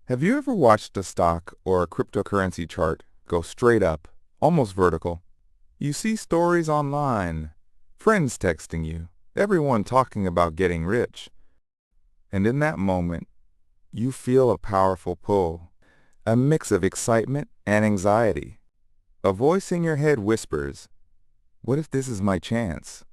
Have you ever watched a stock or a cryptocurrency chart go straight up, almost vertical? You see stories online, friends texting you, everyone talking about getting rich. And in that moment, you feel a powerful pull, a mix of excitement and anxiety. A voice in your head whispers, "What if this is my chance?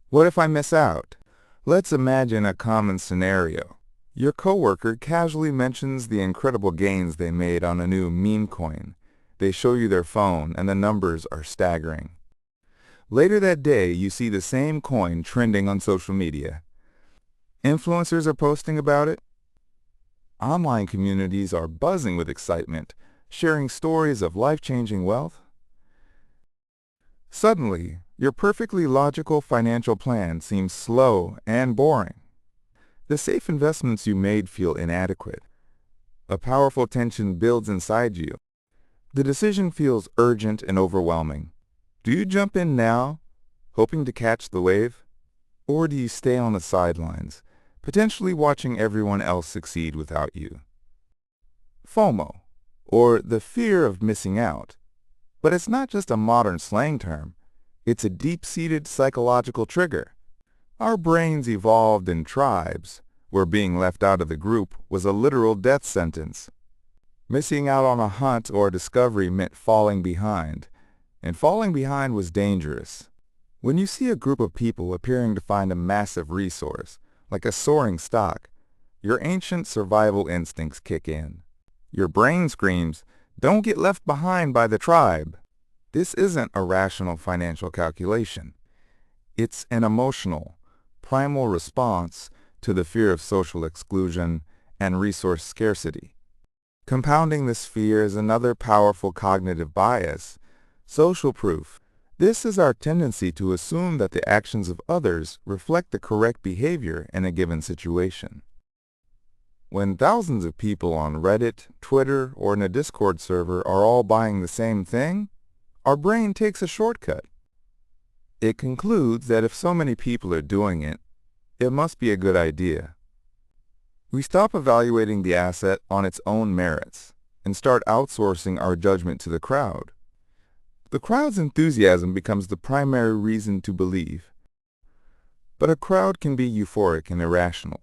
What if I miss out?" Let's imagine a common scenario. Your coworker casually mentions the incredible gains they made on a new meme coin. They show you their phone and the numbers are staggering. Later that day, you see the same coin trending on social media. Influencers are posting about it. Online communities are buzzing with excitement, sharing stories of life-changing wealth. Suddenly, your perfectly logical financial plan seems slow and boring. The safe investments you made feel inadequate. A powerful tension builds inside you. The decision feels urgent and overwhelming. Do you jump in now, hoping to catch the wave? Or do you stay on the sidelines, potentially watching everyone else succeed without you? FOMO, or the fear of missing out. But it's not just a modern slang term. It's a deep-seated psychological trigger. Our brains evolved in tribes, where being left out of the group was a literal death sentence. Missing out on a hunt or a discovery meant falling behind, and falling behind was dangerous. When you see a group of people appearing to find a massive resource, like a soaring stock, your ancient survival instincts kick in. Your brain screams, "Don't get left behind by the tribe." This isn't a rational financial calculation. It's an emotional, primal response to the fear of social exclusion and resource scarcity. Compounding this fear is another powerful cognitive bias, social proof. This is our tendency to assume that the actions of others reflect the correct behavior in a given situation. When thousands of people on Reddit, Twitter, or in a Discord server are all buying the same thing, our brain takes a shortcut. It concludes that if so many people are doing it, it must be a good idea. We stop evaluating the asset on its own merits and start outsourcing our judgment to the crowd. The crowd's enthusiasm becomes the primary reason to believe. But a crowd can be euphoric and irrational.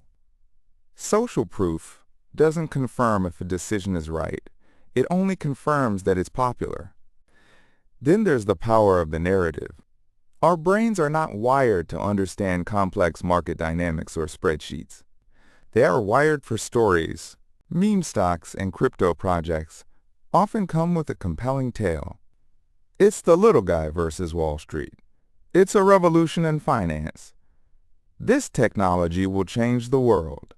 Social proof doesn't confirm if a decision is right. It only confirms that it's popular. Then there's the power of the narrative. Our brains are not wired to understand complex market dynamics or spreadsheets. They are wired for stories. Meme stocks and crypto projects often come with a compelling tale. It's the little guy versus Wall Street. It's a revolution in finance. This technology will change the world.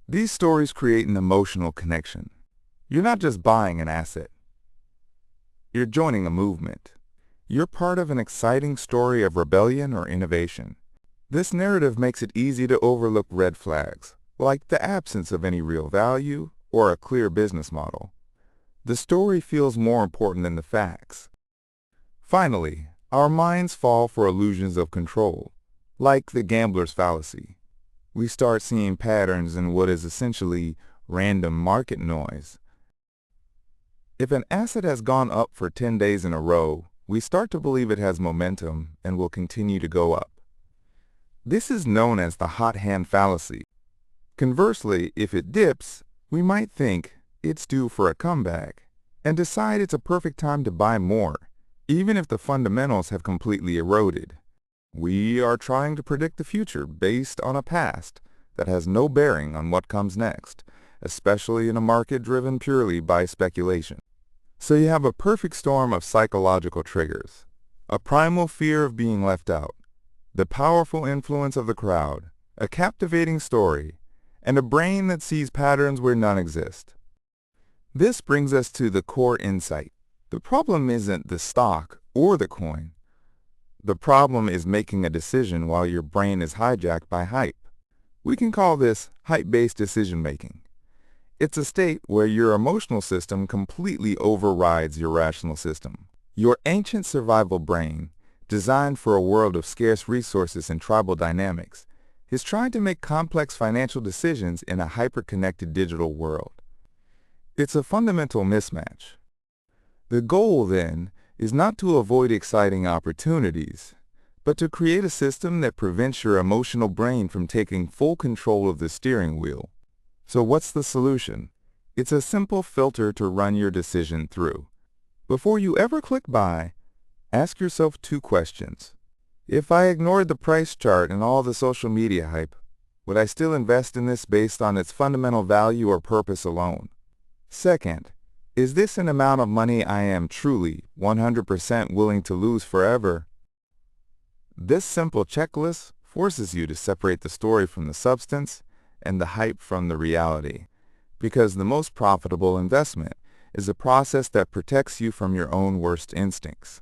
These stories create an emotional connection. You're not just buying an asset. You're joining a movement. You're part of an exciting story of rebellion or innovation. This narrative makes it easy to overlook red flags, like the absence of any real value or a clear business model. The story feels more important than the facts. Finally, our minds fall for illusions of control, like the gambler's fallacy. We start seeing patterns in what is essentially random market noise. If an asset has gone up for 10 days in a row, we start to believe it has momentum and will continue to go up. This is known as the hot hand fallacy. Conversely, if it dips, we might think it's due for a comeback and decide it's a perfect time to buy more, even if the fundamentals have completely eroded. We are trying to predict the future based on a past that has no bearing on what comes next, especially in a market driven purely by speculation. So you have a perfect storm of psychological triggers, a primal fear of being left out, the powerful influence of the crowd, a captivating story, and a brain that sees patterns where none exist. This brings us to the core insight. The problem isn't the stock or the coin. The problem is making a decision while your brain is hijacked by hype. We can call this hype-based decision-making. It's a state where your emotional system completely overrides your rational system. Your ancient survival brain, designed for a world of scarce resources and tribal dynamics, is trying to make complex financial decisions in a hyper-connected digital world. It's a fundamental mismatch. The goal, then, is not to avoid exciting opportunities, but to create a system that prevents your emotional brain from taking full control of the steering wheel. So what's the solution? It's a simple filter to run your decision through. Before you ever click buy, ask yourself 2 questions. If I ignored the price chart and all the social media hype, would I still invest in this based on its fundamental value or purpose alone? Second, is this an amount of money I am truly 100% willing to lose forever? This simple checklist forces you to separate the story from the substance and the hype from the reality, because the most profitable investment is a process that protects you from your own worst instincts.